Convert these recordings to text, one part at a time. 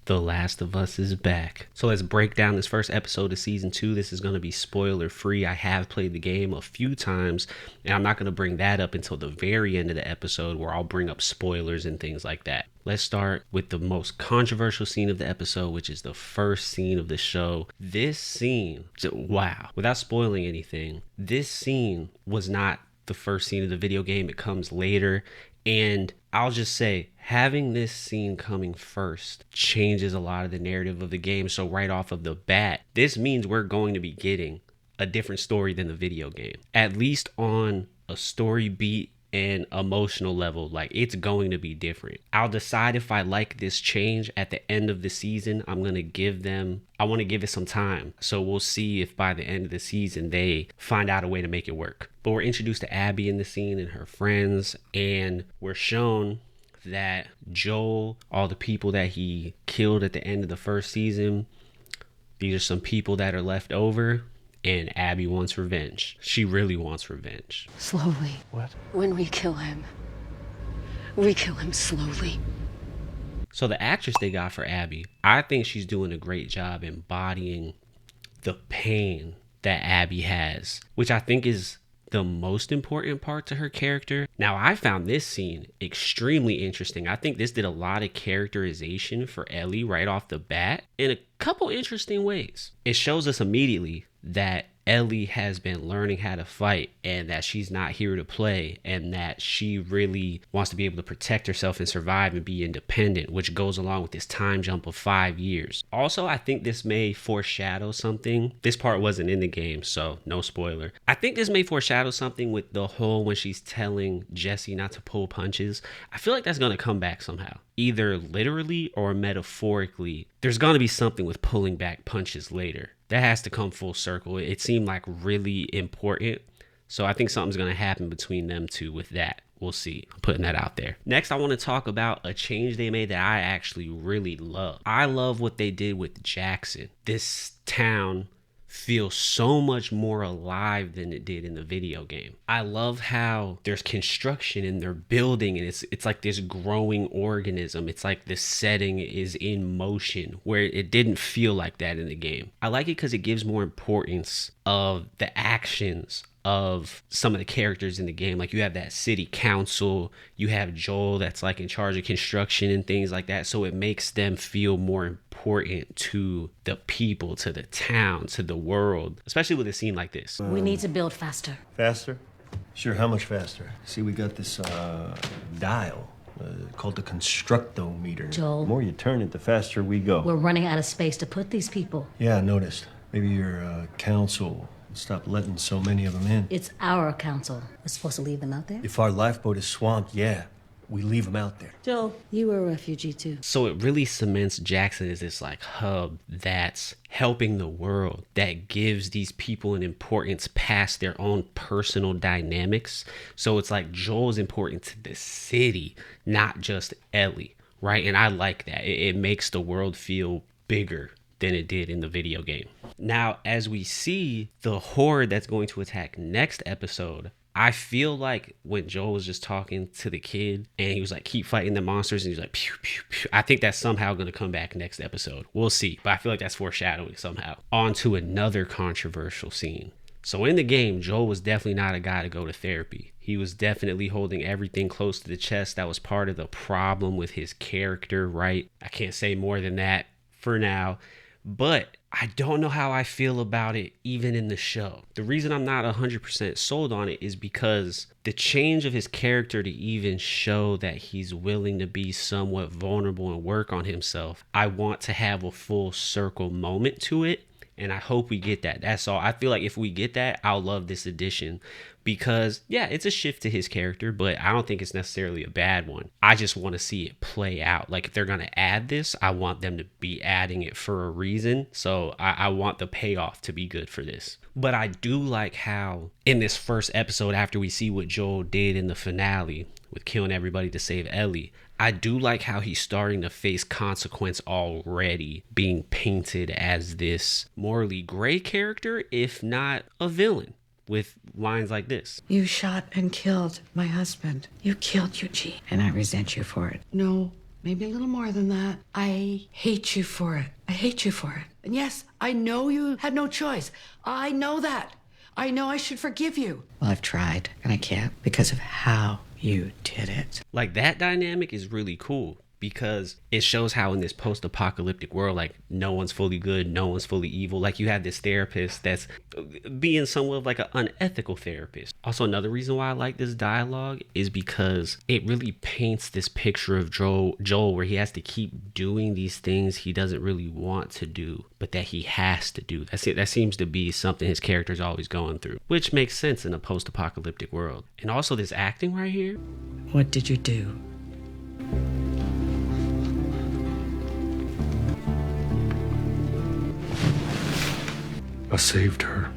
The Last of Us is back. So let's break down this first episode of season 2. This is going to be spoiler free. I have played the game a few times, and I'm not going to bring that up until the very end of the episode where I'll bring up spoilers and things like that. Let's start with the most controversial scene of the episode, which is the first scene of the show. This scene, wow, without spoiling anything, this scene was not the first scene of the video game. It comes later. And I'll just say, having this scene coming first changes a lot of the narrative of the game. So right off of the bat, this means we're going to be getting a different story than the video game, at least on a story beat and emotional level. Like, it's going to be different. I'll decide if I like this change at the end of the season. I want to give it some time. So we'll see if by the end of the season they find out a way to make it work. But we're introduced to Abby in the scene and her friends, and we're shown that Joel, all the people that he killed at the end of the first season, these are some people that are left over. And Abby wants revenge. She really wants revenge. Slowly. What? When we kill him slowly. So the actress they got for Abby, I think she's doing a great job embodying the pain that Abby has, which I think is the most important part to her character. Now, I found this scene extremely interesting. I think this did a lot of characterization for Ellie right off the bat in a couple interesting ways. It shows us immediately that Ellie has been learning how to fight and that she's not here to play, and that she really wants to be able to protect herself and survive and be independent, which goes along with this time jump of 5 years. Also, I think this may foreshadow something. This part wasn't in the game, so no spoiler. I think this may foreshadow something with the whole when she's telling Jesse not to pull punches. I feel like that's going to come back somehow, either literally or metaphorically. There's going to be something with pulling back punches later. That has to come full circle. It seemed like really important. So I think something's going to happen between them two with that. We'll see. I'm putting that out there. Next, I want to talk about a change they made that I actually really love. I love what they did with Jackson. This town feels so much more alive than it did in the video game. I love how there's construction and they're building, and it's like this growing organism. It's like the setting is in motion, where it didn't feel like that in the game. I like it because it gives more importance of the actions of some of the characters in the game. Like, you have that city council, you have Joel that's like in charge of construction and things like that. So it makes them feel more important to the people, to the town, to the world, especially with a scene like this. We need to build faster. Faster? Sure, how much faster? See, we got this dial called the constructometer. Joel. The more you turn it, the faster we go. We're running out of space to put these people. Yeah, I noticed. Maybe your council stop letting so many of them in. It's our council. We're supposed to leave them out there? If our lifeboat is swamped, yeah, we leave them out there. Joel, you were a refugee too. So it really cements Jackson as this like hub that's helping the world, that gives these people an importance past their own personal dynamics. So it's like Joel's important to the city, not just Ellie, right? And I like that. It makes the world feel bigger than it did in the video game. Now, as we see the horde that's going to attack next episode, I feel like when Joel was just talking to the kid and he was like, keep fighting the monsters, and he was like, pew, pew, pew. I think that's somehow going to come back next episode. We'll see, but I feel like that's foreshadowing somehow. On to another controversial scene. So in the game, Joel was definitely not a guy to go to therapy. He was definitely holding everything close to the chest. That was part of the problem with his character, right? I can't say more than that for now. But I don't know how I feel about it even in the show. The reason I'm not 100% sold on it is because the change of his character to even show that he's willing to be somewhat vulnerable and work on himself, I want to have a full circle moment to it. And I hope we get that. That's all. I feel like if we get that, I'll love this edition. Because, yeah, it's a shift to his character, but I don't think it's necessarily a bad one. I just want to see it play out. Like, if they're going to add this, I want them to be adding it for a reason. So I want the payoff to be good for this. But I do like how in this first episode, after we see what Joel did in the finale with killing everybody to save Ellie, I do like how he's starting to face consequence already, being painted as this morally gray character, if not a villain, with lines like this. You shot and killed my husband. You killed Eugene, and I resent you for it. No, maybe a little more than that. I hate you for it. I hate you for it. And yes, I know you had no choice. I know that. I know I should forgive you. Well, I've tried, and I can't because of how you did it. Like, that dynamic is really cool because it shows how in this post-apocalyptic world, like, no one's fully good, no one's fully evil. Like, you have this therapist that's being somewhat of like an unethical therapist. Also, another reason why I like this dialogue is because it really paints this picture of Joel where he has to keep doing these things he doesn't really want to do, but that he has to do. That's it. That seems to be something his character's always going through, which makes sense in a post-apocalyptic world. And also this acting right here. What did you do? I saved her.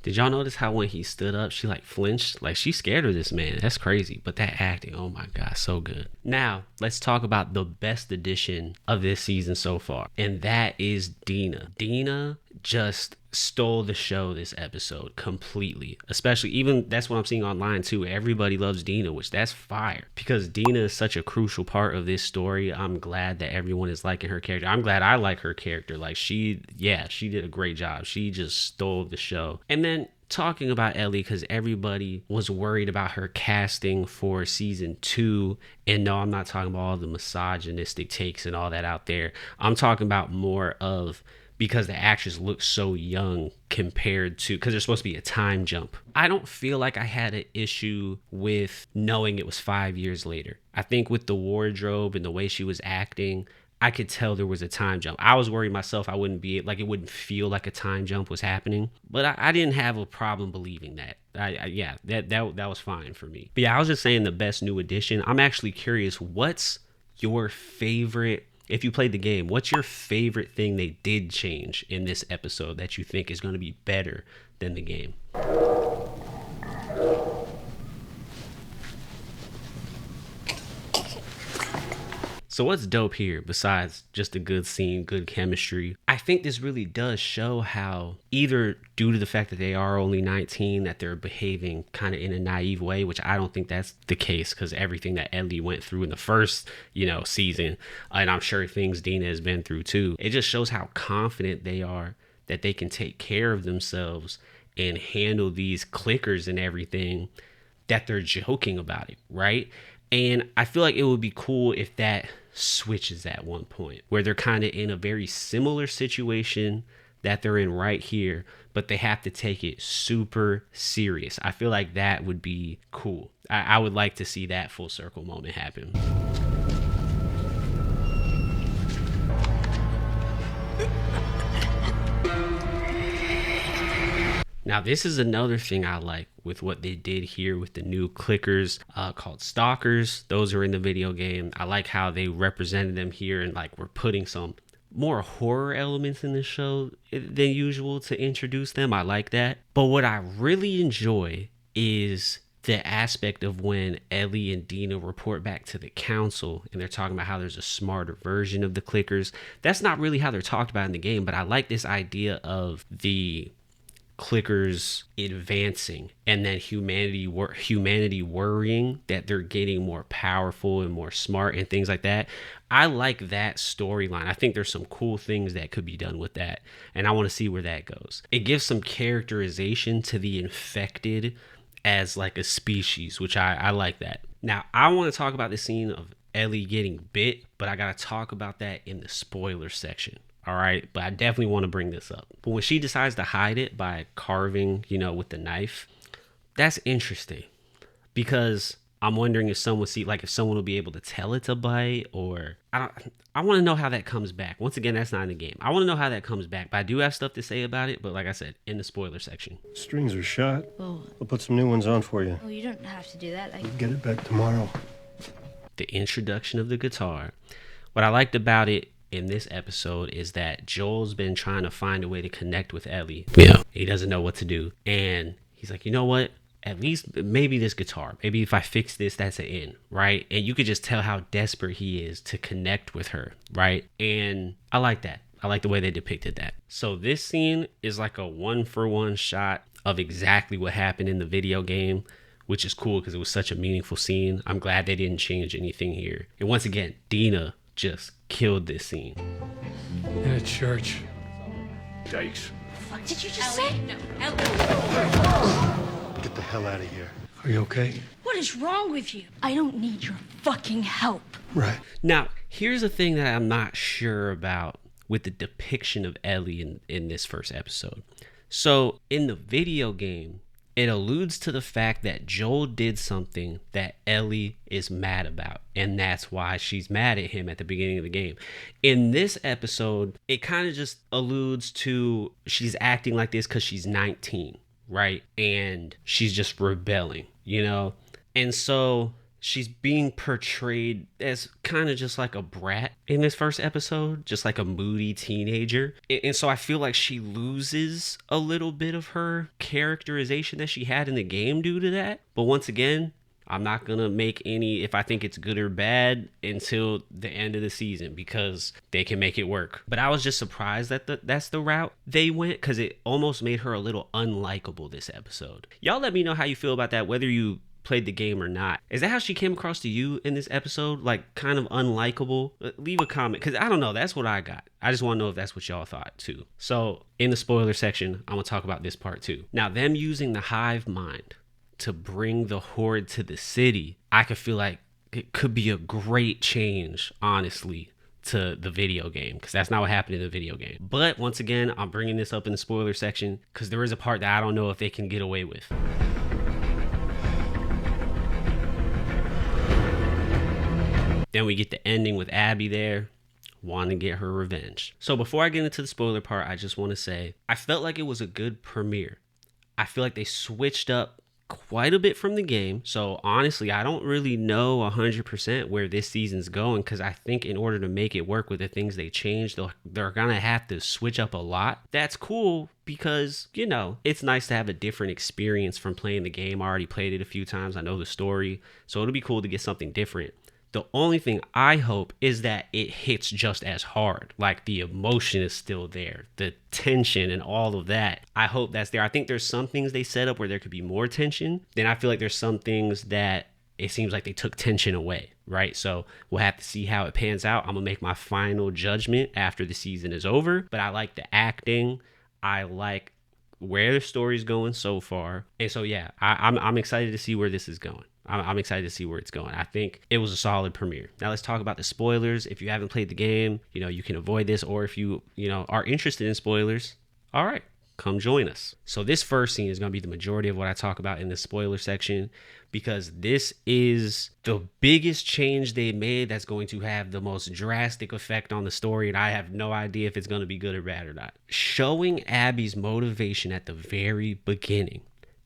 Did y'all notice how when he stood up, she like flinched? Like, she's scared of this man. That's crazy. But that acting, oh my God, so good. Now, let's talk about the best addition of this season so far. And that is Dina. Dina just stole the show this episode completely. Especially, even that's what I'm seeing online too. Everybody loves Dina, which that's fire. Because Dina is such a crucial part of this story. I'm glad that everyone is liking her character. I'm glad I like her character. Like, she did a great job. She just stole the show. And then talking about Ellie, because everybody was worried about her casting for season 2. And no, I'm not talking about all the misogynistic takes and all that out there. I'm talking about more of because the actress looks so young compared to, because there's supposed to be a time jump. I don't feel like I had an issue with knowing it was 5 years later. I think with the wardrobe and the way she was acting, I could tell there was a time jump. I was worried myself I wouldn't be, like, it wouldn't feel like a time jump was happening, but I didn't have a problem believing that. That was fine for me. But yeah, I was just saying the best new addition. I'm actually curious, what's your favorite, if you played the game, what's your favorite thing they did change in this episode that you think is going to be better than the game? So what's dope here, besides just a good scene, good chemistry? I think this really does show how, either due to the fact that they are only 19, that they're behaving kind of in a naive way, which I don't think that's the case, because everything that Ellie went through in the first, season, and I'm sure things Dina has been through too, it just shows how confident they are that they can take care of themselves and handle these clickers and everything, that they're joking about it, right? And I feel like it would be cool if that switches at one point, where they're kind of in a very similar situation that they're in right here, but they have to take it super serious. I feel like that would be cool. I would like to see that full circle moment happen. Now, this is another thing I like with what they did here with the new clickers called Stalkers. Those are in the video game. I like how they represented them here, and like we're putting some more horror elements in the show than usual to introduce them. I like that. But what I really enjoy is the aspect of when Ellie and Dina report back to the council and they're talking about how there's a smarter version of the clickers. That's not really how they're talked about in the game, but I like this idea of the clickers advancing and then humanity worrying that they're getting more powerful and more smart and things like that. I like that storyline. I think there's some cool things that could be done with that, and I want to see where that goes. It gives some characterization to the infected as like a species, which I like that. Now, I want to talk about the scene of Ellie getting bit, but I gotta talk about that in the spoiler section. All right, but I definitely want to bring this up. But when she decides to hide it by carving, with the knife, that's interesting, because I'm wondering if someone will be able to tell it's a bite, or I want to know how that comes back. Once again, that's not in the game. I want to know how that comes back, but I do have stuff to say about it. But like I said, in the spoiler section. Strings are shot. Oh. I'll put some new ones on for you. Oh, you don't have to do that. I'll get it back tomorrow. The introduction of the guitar. What I liked about it in this episode is that Joel's been trying to find a way to connect with Ellie. Yeah. He doesn't know what to do. And he's like, you know what? At least maybe this guitar. Maybe if I fix this, that's an in, right? And you could just tell how desperate he is to connect with her, right? And I like that. I like the way they depicted that. So this scene is like a 1-for-1 shot of exactly what happened in the video game, which is cool because it was such a meaningful scene. I'm glad they didn't change anything here. And once again, Dina just killed this scene. In a church. Yikes. What did you just say? No, Get the hell out of here. Are you okay? what is wrong with you? I don't need your fucking help. Right. Now, here's a thing that I'm not sure about with the depiction of Ellie in this first episode. So in the video game, it alludes to the fact that Joel did something that Ellie is mad about, and that's why she's mad at him at the beginning of the game. In this episode, it kind of just alludes to she's acting like this because she's 19, right? And she's just rebelling, you know? And so she's being portrayed as kind of just like a brat in this first episode, just like a moody teenager. And so I feel like she loses a little bit of her characterization that she had in the game due to that. But once again, I'm not going to make any, if I think it's good or bad, until the end of the season, because they can make it work. But I was just surprised that that's the route they went, because it almost made her a little unlikable this episode. Y'all let me know how you feel about that, whether you played the game or not. Is that how she came across to you in this episode? Like kind of unlikable? Leave a comment, because I don't know. That's what I got. I just want to know if that's what y'all thought too. So in the spoiler section, I'm going to talk about this part too. Now, them using the hive mind to bring the horde to the city, I could feel like it could be a great change, honestly, to the video game, because that's not what happened in the video game. But once again, I'm bringing this up in the spoiler section because there is a part that I don't know if they can get away with. Then we get the ending with Abby there, wanting to get her revenge. So before I get into the spoiler part, I just want to say, I felt like it was a good premiere. I feel like they switched up quite a bit from the game. So honestly, I don't really know 100% where this season's going, because I think in order to make it work with the things they changed, they're going to have to switch up a lot. That's cool because, you know, it's nice to have a different experience from playing the game. I already played it a few times. I know the story. So it'll be cool to get something different. The only thing I hope is that it hits just as hard. Like the emotion is still there, the tension and all of that. I hope that's there. I think there's some things they set up where there could be more tension. Then I feel like there's some things that it seems like they took tension away, right? So we'll have to see how it pans out. I'm gonna make my final judgment after the season is over. But I like the acting. I like where the story's going so far. And so yeah, I'm excited to see where this is going. I'm excited to see where it's going. I think it was a solid premiere. Now let's talk about the spoilers. If you haven't played the game, you know, you can avoid this, or if you are interested in spoilers, all right, come join us. So this first scene is going to be the majority of what I talk about in the spoiler section, because this is the biggest change they made that's going to have the most drastic effect on the story, and I have no idea if it's going to be good or bad or not. Showing Abby's motivation at the very beginning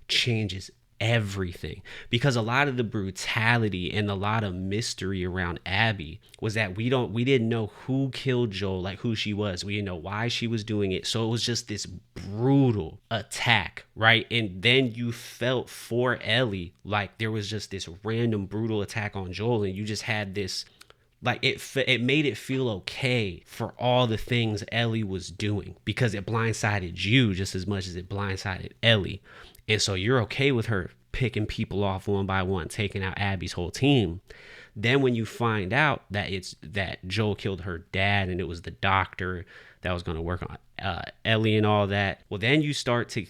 changes everything, because a lot of the brutality and a lot of mystery around Abby was that we didn't know who killed Joel, like who she was. We didn't know why she was doing it. So it was just this brutal attack, right? And then you felt for Ellie, like there was just this random brutal attack on Joel, and you just had this, like it made it feel okay for all the things Ellie was doing, because it blindsided you just as much as it blindsided Ellie. And so you're okay with her picking people off one by one, taking out Abby's whole team. Then when you find out that Joel killed her dad, and it was the doctor that was going to work on Ellie and all that, well, then you start to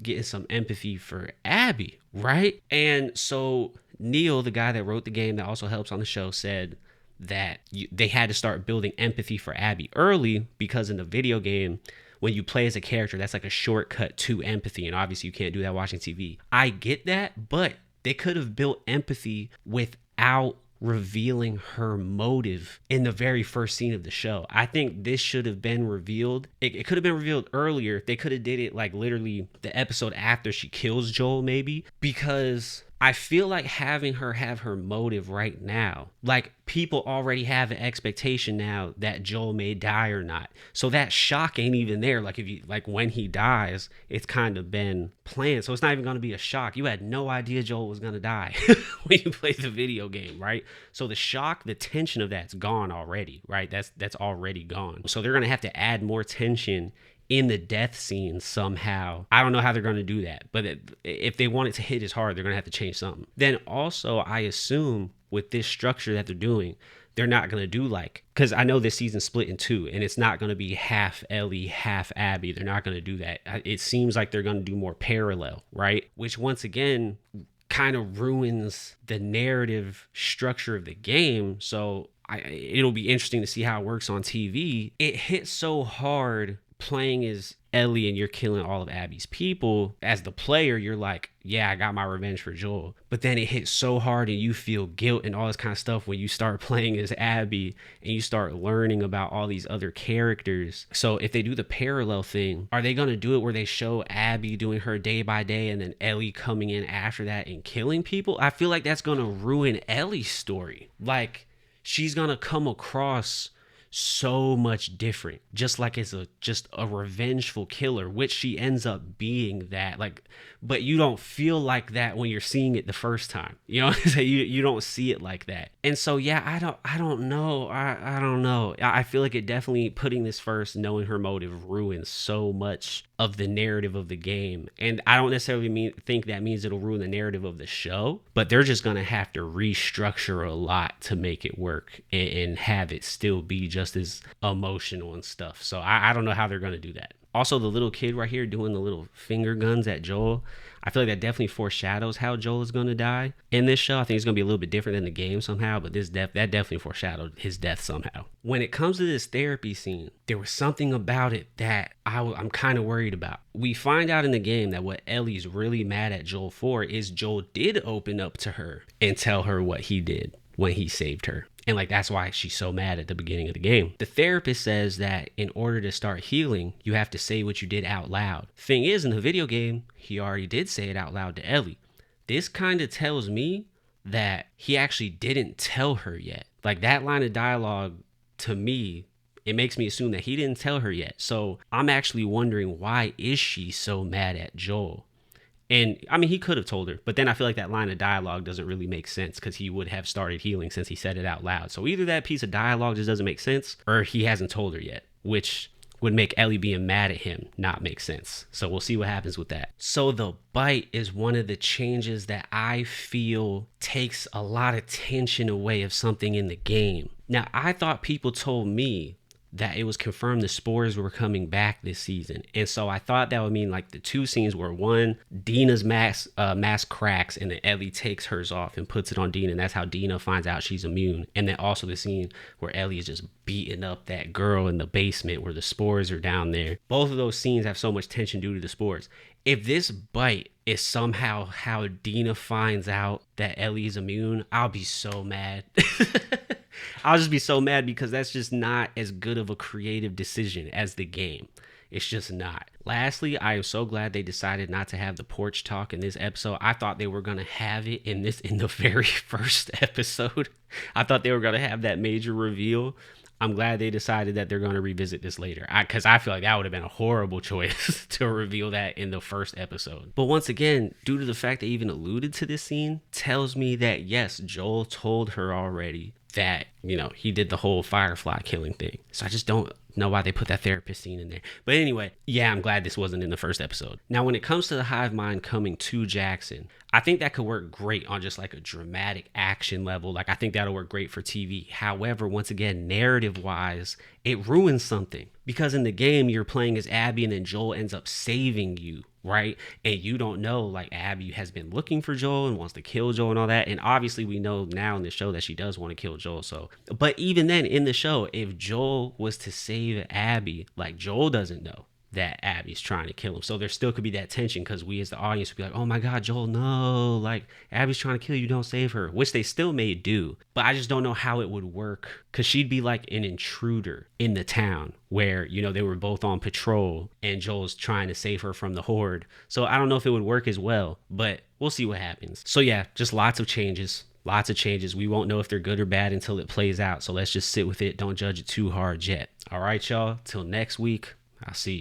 get some empathy for Abby, right? And so Neil, the guy that wrote the game that also helps on the show, said that they had to start building empathy for Abby early, because in the video game, when you play as a character, that's like a shortcut to empathy. And obviously you can't do that watching TV. I get that, but they could have built empathy without revealing her motive in the very first scene of the show. I think this should have been revealed. It could have been revealed earlier. They could have did it like literally the episode after she kills Joel, maybe, because I feel like having her have her motive right now, like people already have an expectation now that Joel may die or not. So that shock ain't even there. Like when he dies, it's kind of been planned. So it's not even going to be a shock. You had no idea Joel was going to die when you played the video game, right? So the shock, the tension of that's gone already, right? That's already gone. So they're going to have to add more tension in the death scene somehow. I don't know how they're going to do that, but if they want it to hit as hard, they're going to have to change something. Then also, I assume with this structure that they're doing, they're not going to do like, because I know this season's split in two, and it's not going to be half Ellie, half Abby. They're not going to do that. It seems like they're going to do more parallel, right? Which once again kind of ruins the narrative structure of the game. So it'll be interesting to see how it works on TV. It hits so hard playing as Ellie and you're killing all of Abby's people. As the player, you're like, yeah, I got my revenge for Joel. But then it hits so hard and you feel guilt and all this kind of stuff when you start playing as Abby and you start learning about all these other characters. So if they do the parallel thing, are they going to do it where they show Abby doing her day by day and then Ellie coming in after that and killing people? I feel like that's going to ruin Ellie's story. Like, she's going to come across so much different, just like it's just a revengeful killer, which she ends up being that, like, but you don't feel like that when you're seeing it the first time, you know. You don't see it like that. And so yeah, I don't know. I don't know. I feel like it definitely, putting this first, knowing her motive, ruins so much of the narrative of the game. And I don't necessarily think that means it'll ruin the narrative of the show, but they're just gonna have to restructure a lot to make it work and have it still be just as emotional and stuff. So I don't know how they're gonna do that. Also, the little kid right here doing the little finger guns at Joel, I feel like that definitely foreshadows how Joel is going to die in this show. I think it's going to be a little bit different than the game somehow, but that definitely foreshadowed his death somehow. When it comes to this therapy scene, there was something about it that I'm kind of worried about. We find out in the game that what Ellie's really mad at Joel for is Joel did open up to her and tell her what he did when he saved her. And like, that's why she's so mad at the beginning of the game. The therapist says that in order to start healing, you have to say what you did out loud. Thing is, in the video game, he already did say it out loud to Ellie. This kind of tells me that he actually didn't tell her yet. Like, that line of dialogue, to me, it makes me assume that he didn't tell her yet. So I'm actually wondering, why is she so mad at Joel? And I mean, he could have told her, but then I feel like that line of dialogue doesn't really make sense because he would have started healing since he said it out loud. So either that piece of dialogue just doesn't make sense, or he hasn't told her yet, which would make Ellie being mad at him not make sense. So we'll see what happens with that. So the bite is one of the changes that I feel takes a lot of tension away of something in the game. Now, I thought people told me that it was confirmed the spores were coming back this season. And so I thought that would mean like the two scenes where one, Dina's mask cracks and then Ellie takes hers off and puts it on Dina. And that's how Dina finds out she's immune. And then also the scene where Ellie is just beating up that girl in the basement where the spores are down there. Both of those scenes have so much tension due to the spores. If this bite is somehow how Dina finds out that Ellie is immune, I'll be so mad. I'll just be so mad because that's just not as good of a creative decision as the game. It's just not. Lastly, I am so glad they decided not to have the porch talk in this episode. I thought they were going to have it in the very first episode. I thought they were going to have that major reveal. I'm glad they decided that they're going to revisit this later, because I feel like that would have been a horrible choice to reveal that in the first episode. But once again, due to the fact they even alluded to this scene, tells me that yes, Joel told her already that, you know, he did the whole Firefly killing thing. So I just don't know why they put that therapist scene in there. But anyway, yeah, I'm glad this wasn't in the first episode. Now, when it comes to the hive mind coming to Jackson, I think that could work great on just like a dramatic action level. Like, I think that'll work great for TV. However, once again, narrative wise, it ruins something, because in the game you're playing as Abby and then Joel ends up saving you, right? And you don't know, like, Abby has been looking for Joel and wants to kill Joel and all that. And obviously we know now in the show that she does want to kill Joel. So, but even then in the show, if Joel was to save Abby, like, Joel doesn't know that Abby's trying to kill him. So there still could be that tension, because we as the audience would be like, oh my God, Joel, no, like, Abby's trying to kill you, don't save her, which they still may do. But I just don't know how it would work, because she'd be like an intruder in the town where, you know, they were both on patrol and Joel's trying to save her from the horde. So I don't know if it would work as well, but we'll see what happens. So yeah, just lots of changes. Lots of changes. We won't know if they're good or bad until it plays out. So let's just sit with it. Don't judge it too hard yet. All right, y'all. Till next week. I'll see you.